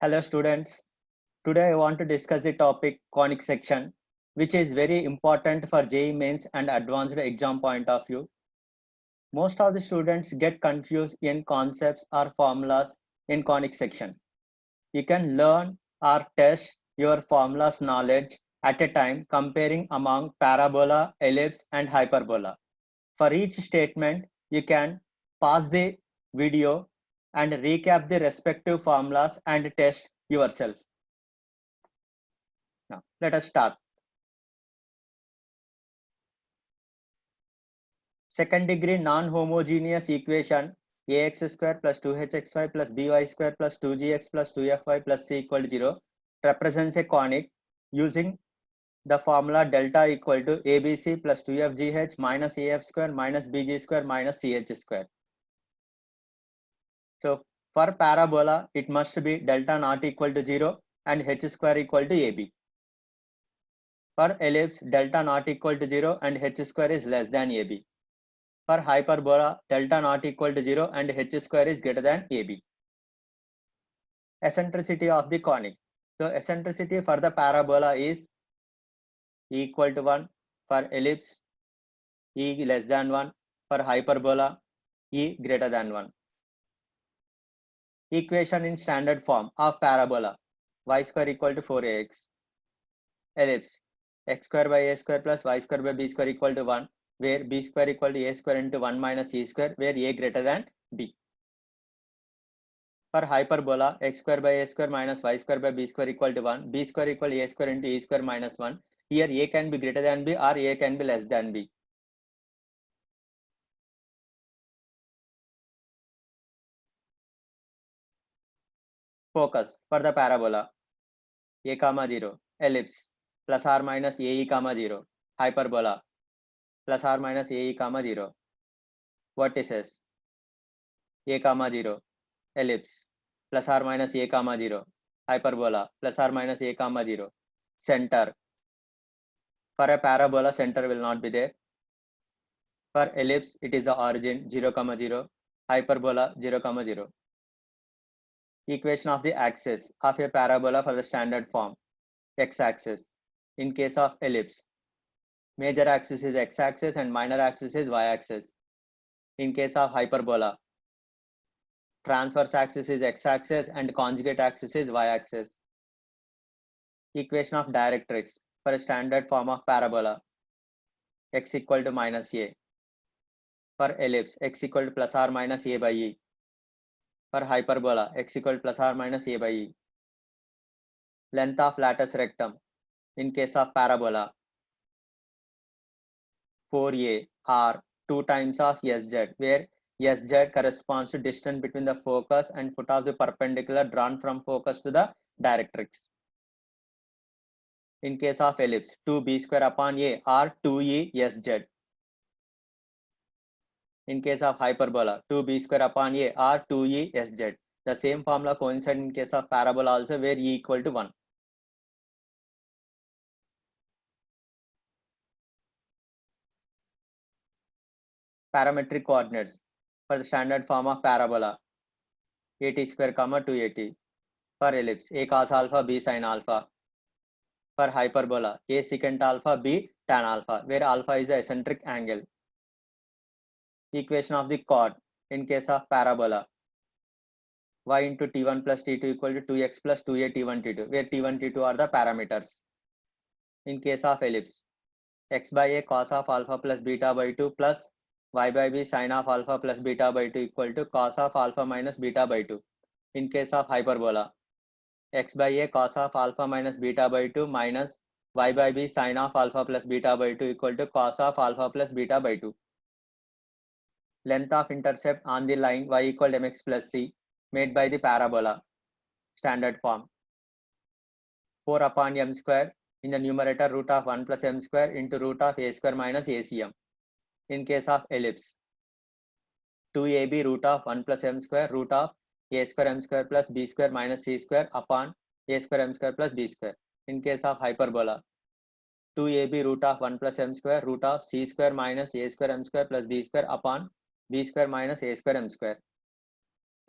Hello students. Today I want to discuss the topic conic section, which is very important for JEE mains and advanced exam point of view. Most of the students get confused in concepts or formulas in conic section. You can learn or test your formulas knowledge at a time comparing among parabola, ellipse and hyperbola. For each statement, you can pause the video and recap the respective formulas and test yourself. Now, let us start. Second degree non-homogeneous equation ax square plus 2hxy plus by square plus 2gx plus 2fy plus c equal to 0 represents a conic using the formula delta equal to abc plus 2fgh minus af square minus bg square minus ch square. So for parabola, it must be delta not equal to 0 and h square equal to ab. For ellipse, delta not equal to 0 and h square is less than ab. For hyperbola, delta not equal to 0 and h square is greater than ab. Eccentricity of the conic. So eccentricity for the parabola is e equal to 1, for ellipse e less than 1, for hyperbola e greater than 1. Equation in standard form of parabola: y square equal to 4ax. Ellipse: x square by a square plus y square by b square equal to 1, where b square equal to a square into 1 minus e square, where a greater than b. For hyperbola, x square by a square minus y square by b square equal to 1, b square equal to a square into e square minus 1. Here a can be greater than b or a can be less than b. Focus for the parabola: a comma 0. Ellipse: plus or minus ae comma 0. Hyperbola: plus or minus ae comma 0. Vertices: a comma 0. Ellipse: plus or minus a comma 0. Hyperbola: plus or minus a comma 0. Center: for a parabola, center will not be there. For ellipse, it is the origin 0 comma 0. Hyperbola 0 comma 0. Equation of the axis of a parabola for the standard form: x-axis. In case of ellipse, major axis is x-axis and minor axis is y-axis. In case of hyperbola, transverse axis is x-axis and conjugate axis is y-axis. Equation of directrix for a standard form of parabola: x equal to minus a. For ellipse, x equal to plus or minus a by e. For hyperbola, x equal to plus or minus a by e. Length of latus rectum in case of parabola: 4a or 2 times of sz, where sz corresponds to distance between the focus and foot of the perpendicular drawn from focus to the directrix. In case of ellipse, 2b square upon a or 2e sz. In case of hyperbola, 2b square upon a or 2e sz. The same formula coincides in case of parabola also, where e equal to 1. Parametric coordinates for the standard form of parabola: at square comma 2at. For ellipse, a cos alpha b sin alpha. For hyperbola, a secant alpha b tan alpha, where alpha is the eccentric angle. Equation of the chord in case of parabola: y into t1 plus t2 equal to 2x plus 2a t1 t2, where t1 t2 are the parameters. In case of ellipse, x by a cos of alpha plus beta by 2 plus y by b sin of alpha plus beta by 2 equal to cos of alpha minus beta by 2. In case of hyperbola, x by a cos of alpha minus beta by 2 minus y by b sin of alpha plus beta by 2 equal to cos of alpha plus beta by 2. Length of intercept on the line y equal to mx plus c made by the parabola: standard form 4 upon m square, in the numerator root of 1 plus m square into root of a square minus acm. In case of ellipse, 2ab root of 1 plus m square root of a square m square plus b square minus c square upon a square m square plus b square. In case of hyperbola, 2ab root of 1 plus m square root of c square minus a square m square plus b square upon b square minus a square m square.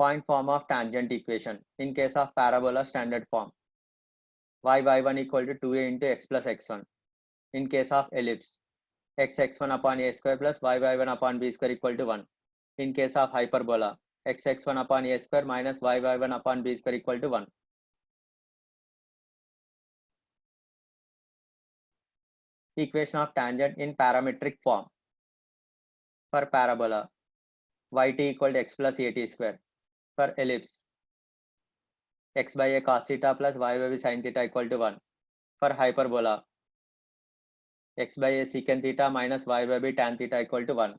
Point form of tangent equation. In case of parabola, standard form. Y1 equal to 2a into x plus x1. In case of ellipse, x1 upon a square plus y1 upon b square equal to 1. In case of hyperbola, x1 upon a square minus y1 upon b square equal to 1. Equation of tangent in parametric form. For parabola, yt equal to x plus at square. For ellipse, x by a cos theta plus y by b sin theta equal to 1. For hyperbola, x by a secant theta minus y by b tan theta equal to 1.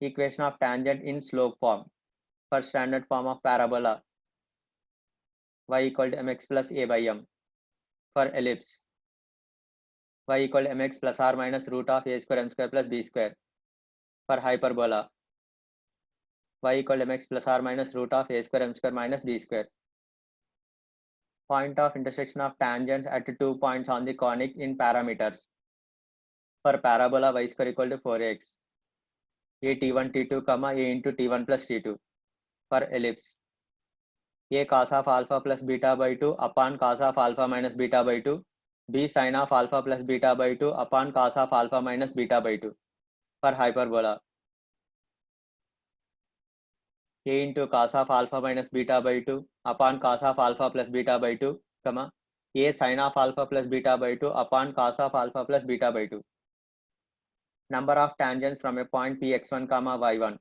Equation of tangent in slope form. For standard form of parabola, y equal to mx plus a by m. For ellipse, y equal to mx plus r minus root of a square m square plus b square. For hyperbola, y equal to mx plus r minus root of a square m square minus b square. Point of intersection of tangents at 2 points on the conic in parameters. For parabola, y square equal to 4x. A t1 t2 comma a into t1 plus t2. For ellipse, a cos of alpha plus beta by 2 upon cos of alpha minus beta by 2, b sin of alpha plus beta by 2 upon cos of alpha minus beta by 2. For hyperbola, a into cos of alpha minus beta by 2 upon cos of alpha plus beta by 2, comma, a sin of alpha plus beta by 2 upon cos of alpha plus beta by 2. Number of tangents from a point px1 comma y1.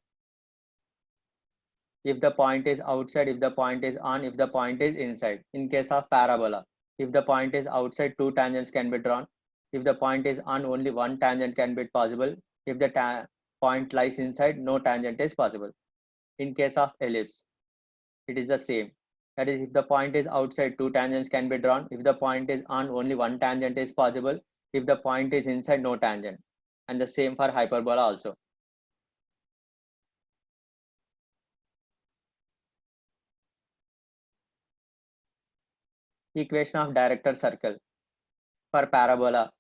If the point is outside, if the point is on, if the point is inside. In case of parabola, if the point is outside, 2 tangents can be drawn. If the point is on, only 1 tangent can be possible. If the point lies inside, no tangent is possible. In case of ellipse, it is the same. That is, if the point is outside, 2 tangents can be drawn. If the point is on, only 1 tangent is possible. If the point is inside, no tangent. And the same for hyperbola also. Equation of director circle. For parabola,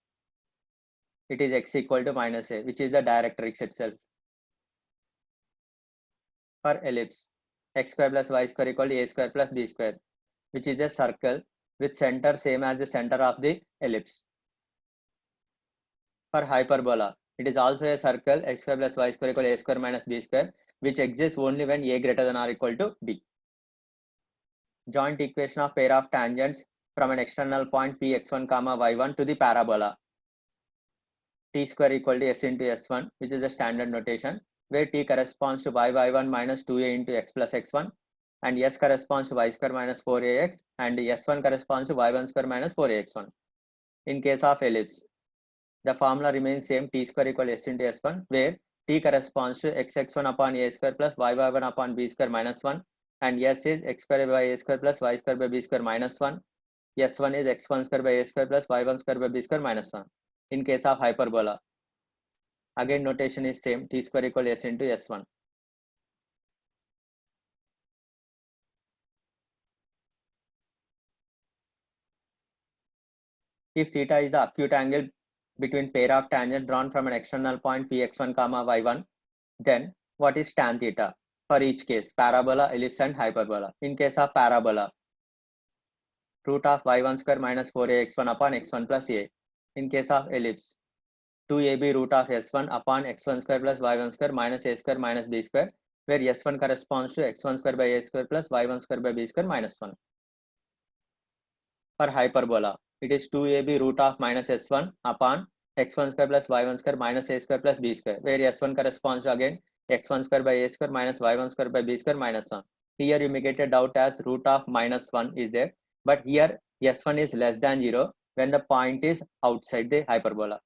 it is x equal to minus a, which is the directrix itself. For ellipse, x square plus y square equal to a square plus b square, which is a circle with center same as the center of the ellipse. For hyperbola, it is also a circle x square plus y square equal to a square minus b square, which exists only when a greater than or equal to b. Joint equation of pair of tangents from an external point px1 comma y1 to the parabola. T square equal to s into s1, which is the standard notation, where t corresponds to y1 minus 2a into x plus x1, and s corresponds to y square minus 4ax, and s1 corresponds to y1 square minus 4ax1. In case of ellipse, the formula remains same, t square equal to s into s1, where t corresponds to xx1 upon a square plus y1 upon b square minus 1, and s is x square by a square plus y square by b square minus 1. s1 is x1 square by a square plus y1 square by b square minus 1. In case of hyperbola, again notation is same, t square equal to s into s1. If theta is the acute angle between pair of tangents drawn from an external point px1 comma y1, then what is tan theta for each case, parabola, ellipse and hyperbola? In case of parabola, root of y1 square minus 4ax1 upon x1 plus a. In case of ellipse, 2ab root of s1 upon x1 square plus y1 square minus a square minus b square, where s1 corresponds to x1 square by a square plus y1 square by b square minus 1. For hyperbola, it is 2ab root of minus s1 upon x1 square plus y1 square minus a square plus b square, where s1 corresponds to again x1 square by a square minus y1 square by b square minus 1. Here you may get a doubt as root of minus 1 is there, but here s1 is less than 0 when the point is outside the hyperbola.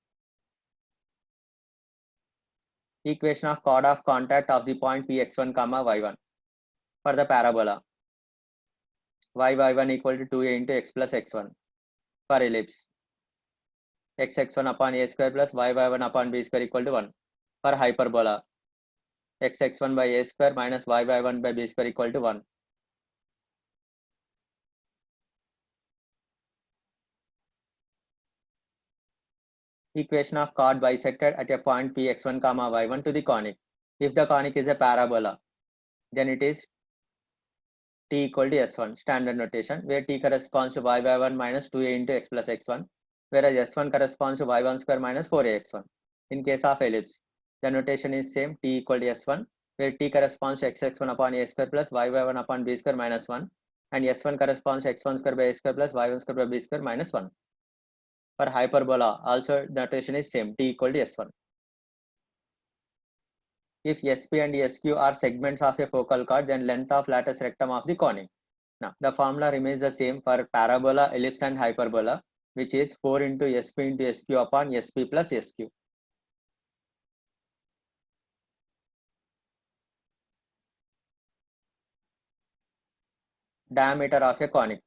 Equation of chord of contact of the point px1 comma y1. For the parabola, y1 equal to 2a into x plus x1. For ellipse, xx1 upon a square plus y1 upon b square equal to 1. For hyperbola, xx1 by a square minus y1 by b square equal to 1. Equation of chord bisected at a point px1 comma y1 to the conic. If the conic is a parabola, then it is t equal to s1, standard notation, where t corresponds to y by 1 minus 2a into x plus x1, whereas s1 corresponds to y1 square minus 4ax1. In case of ellipse, the notation is same, t equal to s1, where t corresponds to xx1 upon a square plus y by 1 upon b square minus 1, and s1 corresponds to x1 square by a square plus y1 square by b square minus 1. For hyperbola, also the notation is same, t equal to s1. If SP and SQ are segments of a focal chord, then length of latex rectum of the conic. Now, the formula remains the same for parabola, ellipse, and hyperbola, which is 4 into SP into SQ upon SP plus SQ. Diameter of a conic.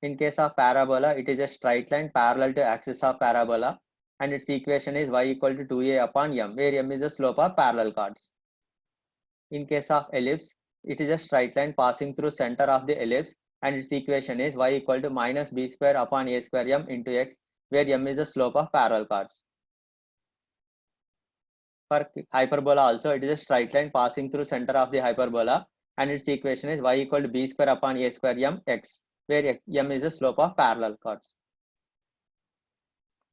In case of parabola, it is a straight line parallel to axis of parabola, and its equation is y equal to 2a upon m, where m is the slope of parallel chords. In case of ellipse, it is a straight line passing through center of the ellipse, and its equation is y equal to minus b square upon a square m into x, where m is the slope of parallel chords. For hyperbola also, it is a straight line passing through center of the hyperbola, and its equation is y equal to b square upon a square m x, where m is the slope of parallel chords.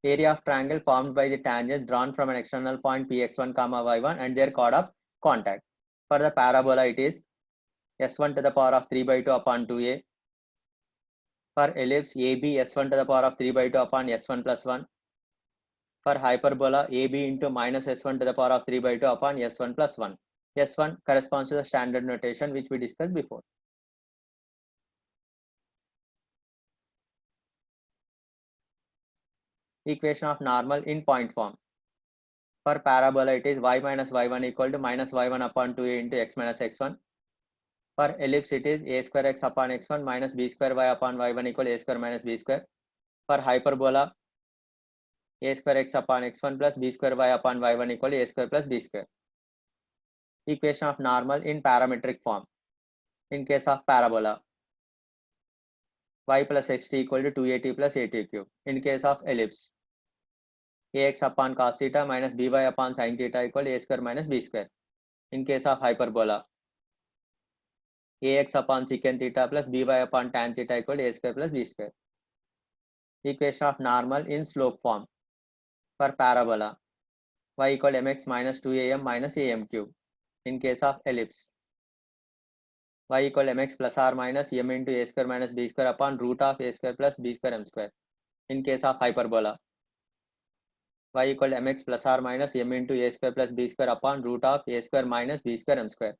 Area of triangle formed by the tangents drawn from an external point px1 comma y1 and their chord of contact. For the parabola, it is s1 to the power of 3 by 2 upon 2a. For ellipse, AB s1 to the power of 3 by 2 upon s1 plus 1. For hyperbola, AB into minus s1 to the power of 3 by 2 upon s1 plus 1. S1 corresponds to the standard notation which we discussed before. Equation of normal in point form. For parabola, it is y minus y1 equal to minus y1 upon 2a into x minus x1. For ellipse, it is a square x upon x1 minus b square y upon y1 equal to a square minus b square. For hyperbola, a square x upon x1 plus b square y upon y1 equal to a square plus b square. Equation of normal in parametric form. In case of parabola, y plus xt equal to 2at plus at cube. In case of ellipse, ax upon cos theta minus by upon sin theta equal to a square minus b square. In case of hyperbola, ax upon secant theta plus by upon tan theta equal to a square plus b square. Equation of normal in slope form. For parabola, y equal to mx minus 2am minus am cube. In case of ellipse, y equal to mx plus or minus m into a square minus b square upon root of a square plus b square m square. In case of hyperbola, y equal to mx plus or minus m into a square plus b square upon root of a square minus b square m square.